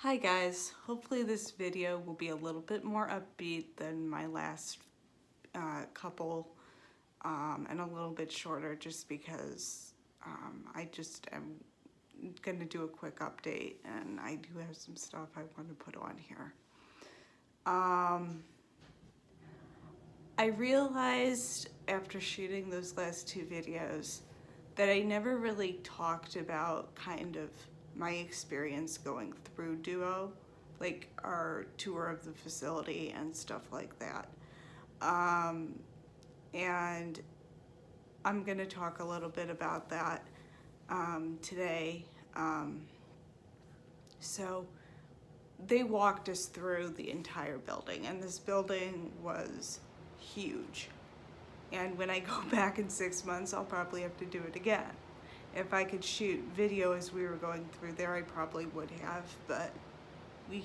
Hi guys, hopefully this video will be a little bit more upbeat than my last couple and a little bit shorter just because I just am going to do a quick update and I do have some stuff I want to put on here. I realized after shooting those last two videos that I never really talked about kind of my experience going through Duo, like our tour of the facility and stuff like that. And I'm gonna talk a little bit about that today. So they walked us through the entire building, and this building was huge. And when I go back in 6 months, I'll probably have to do it again. If I could shoot video as we were going through there, I probably would have, but we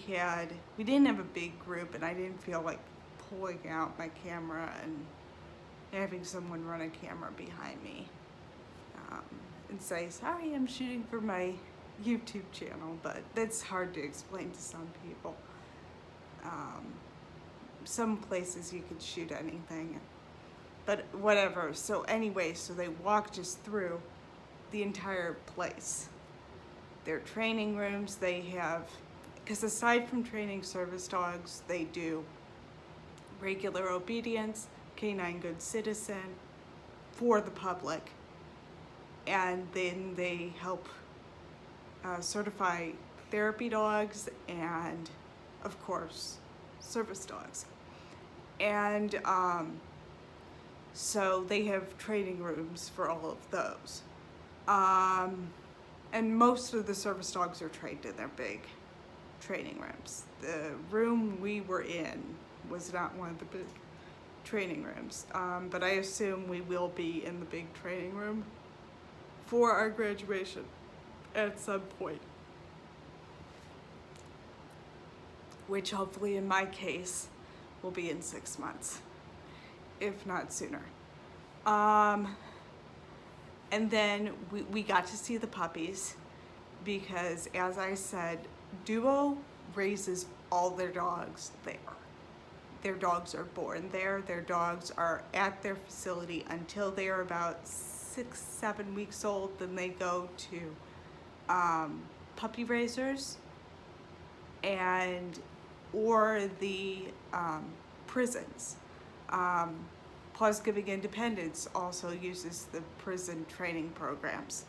didn't have a big group and I didn't feel like pulling out my camera and having someone run a camera behind me and say, sorry, I'm shooting for my YouTube channel, but that's hard to explain to some people. Some places you could shoot anything, but whatever. So anyway, so they walked us through the entire place. Their training rooms, they have, because aside from training service dogs, they do regular obedience, canine good citizen for the public, and then they help certify therapy dogs and, of course, service dogs. And so they have training rooms for all of those. And most of the service dogs are trained in their big training rooms. The room we were in was not one of the big training rooms, but I assume we will be in the big training room for our graduation at some point, which hopefully in my case will be in 6 months, if not sooner. And then we got to see the puppies because, as I said, Duo raises all their dogs there. Their dogs are born there. Their dogs are at their facility until they are about 6-7 weeks old. Then they go to puppy raisers or the prisons. Paws Giving Independence also uses the prison training programs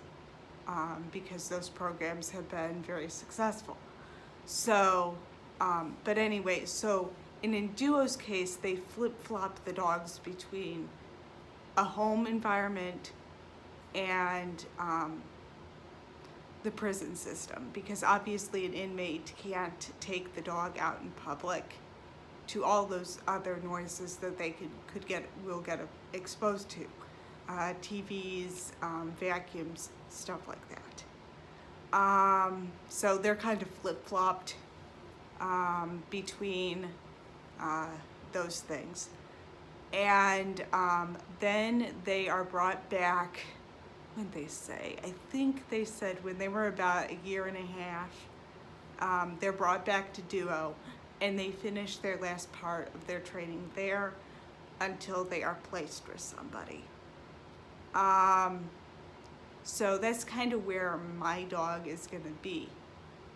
because those programs have been very successful. So, but anyway, so in Duo's case, they flip-flop the dogs between a home environment and the prison system, because obviously an inmate can't take the dog out in public to all those other noises that they will get exposed to, TVs, vacuums, stuff like that. So they're kind of flip-flopped between those things. And then they are brought back, when they say, I think they said when they were about a year and a half, they're brought back to Duo, and they finish their last part of their training there until they are placed with somebody. So that's kind of where my dog is gonna be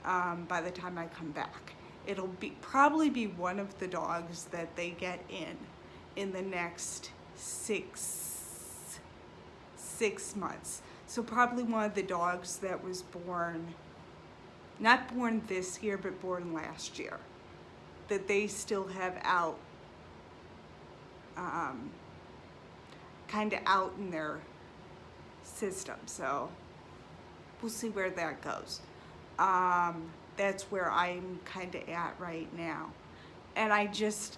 by the time I come back. It'll probably be one of the dogs that they get in the next six months. So probably one of the dogs that was not born this year, but born last year, that they still have out, kind of out in their system. So we'll see where that goes. That's where I'm kind of at right now. And I have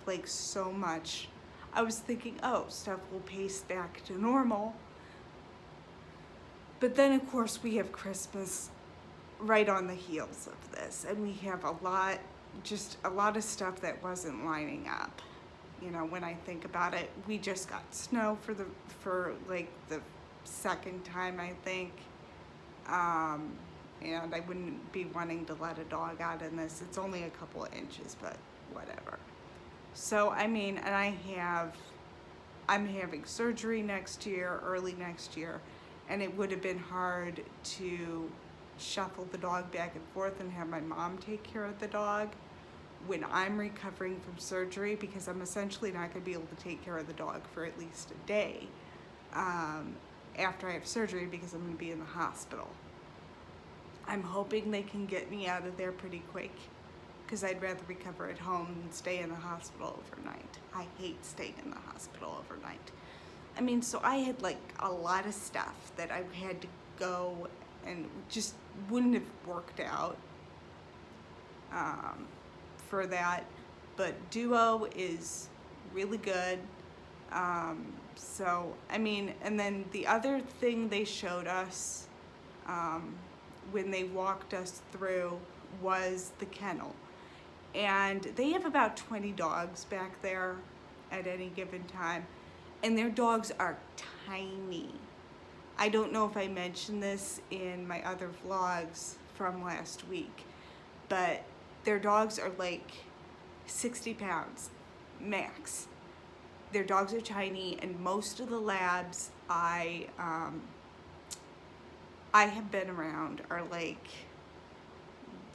like so much. I was thinking, oh, stuff will pace back to normal. But then of course we have Christmas right on the heels of this, and we have a lot of stuff that wasn't lining up. You know, when I think about it, we just got snow for like the second time, I think. and I wouldn't be wanting to let a dog out in this. It's only a couple of inches, but whatever. So, I mean, and I'm having surgery next year, early next year, and it would have been hard to shuffle the dog back and forth and have my mom take care of the dog when I'm recovering from surgery, because I'm essentially not going to be able to take care of the dog for at least a day after I have surgery, because I'm going to be in the hospital. I'm hoping they can get me out of there pretty quick, because I'd rather recover at home than stay in the hospital overnight. I hate staying in the hospital overnight. I mean, so I had like a lot of stuff that I had to go and just wouldn't have worked out for that. But Duo is really good. So, I mean, and then the other thing they showed us when they walked us through was the kennel. And they have about 20 dogs back there at any given time, and their dogs are tiny. I don't know if I mentioned this in my other vlogs from last week, but their dogs are like 60 pounds max. Their dogs are tiny, and most of the labs I have been around are like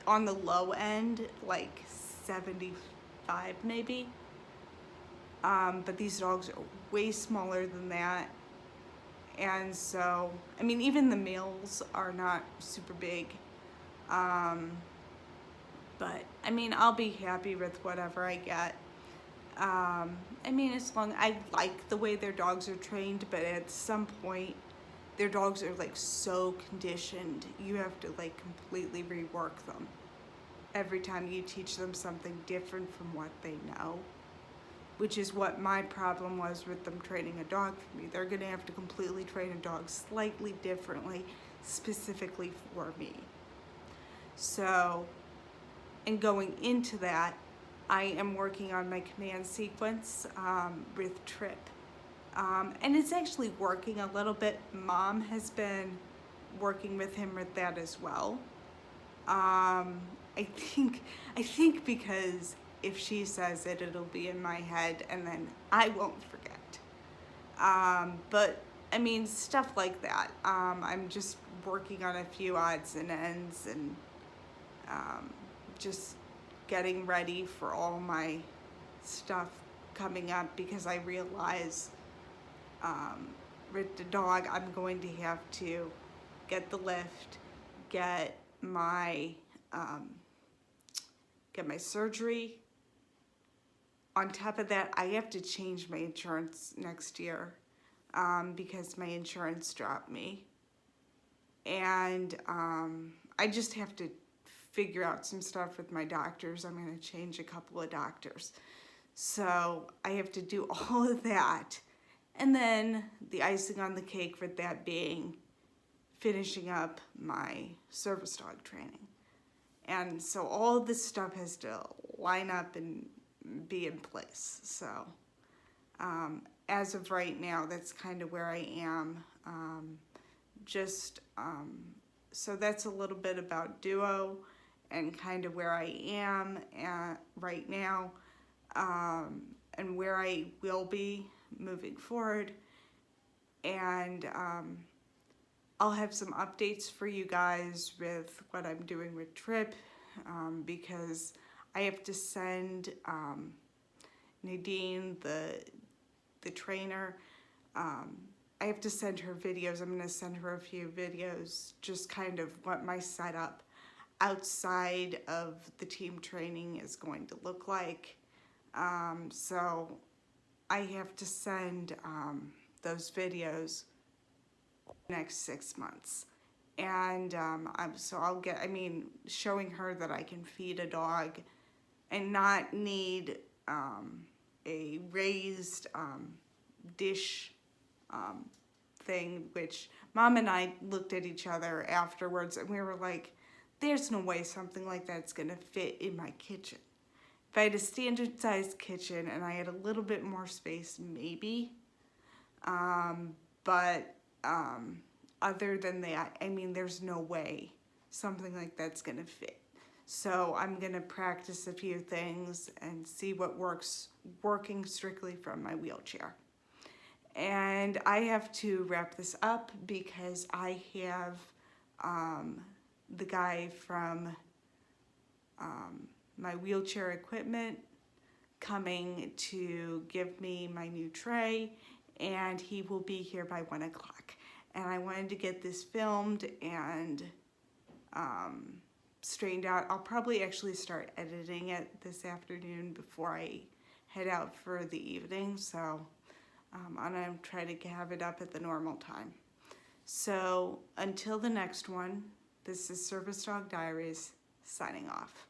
on the low end, like 75 maybe. But these dogs are way smaller than that. And so, I mean, even the males are not super big. But, I mean, I'll be happy with whatever I get. I mean, as long, I like the way their dogs are trained, but at some point, their dogs are like so conditioned, you have to like completely rework them every time you teach them something different from what they know, which is what my problem was with them training a dog for me. They're gonna have to completely train a dog slightly differently, specifically for me. So, and going into that, I am working on my command sequence with Trip. And it's actually working a little bit. Mom has been working with him with that as well. I think because if she says it, it'll be in my head and then I won't forget. But I mean, stuff like that. I'm just working on a few odds and ends and just getting ready for all my stuff coming up, because I realize with the dog, I'm going to have to get the lift, get my surgery. On top of that, I have to change my insurance next year because my insurance dropped me. And I just have to figure out some stuff with my doctors. I'm going to change a couple of doctors. So I have to do all of that. And then the icing on the cake with that being finishing up my service dog training. And so all this stuff has to line up and be in place. So as of right now, that's kind of where I am. So that's a little bit about Duo and kind of where I am at right now, and where I will be moving forward. And I'll have some updates for you guys with what I'm doing with Trip, because I have to send Nadine, the trainer, I have to send her videos. I'm going to send her a few videos, just kind of what my setup outside of the team training is going to look like. So I have to send those videos next 6 months. And showing her that I can feed a dog and not need a raised dish thing, which Mom and I looked at each other afterwards and we were like, there's no way something like that's gonna fit in my kitchen. If I had a standard sized kitchen and I had a little bit more space, maybe. But other than that, I mean, there's no way something like that's gonna fit. So I'm gonna practice a few things and see what works working strictly from my wheelchair. And I have to wrap this up because I have the guy from my wheelchair equipment coming to give me my new tray, and he will be here by 1 o'clock. And I wanted to get this filmed and straightened out. I'll probably actually start editing it this afternoon before I head out for the evening. So I'm gonna try to have it up at the normal time. So until the next one, this is Service Dog Diaries signing off.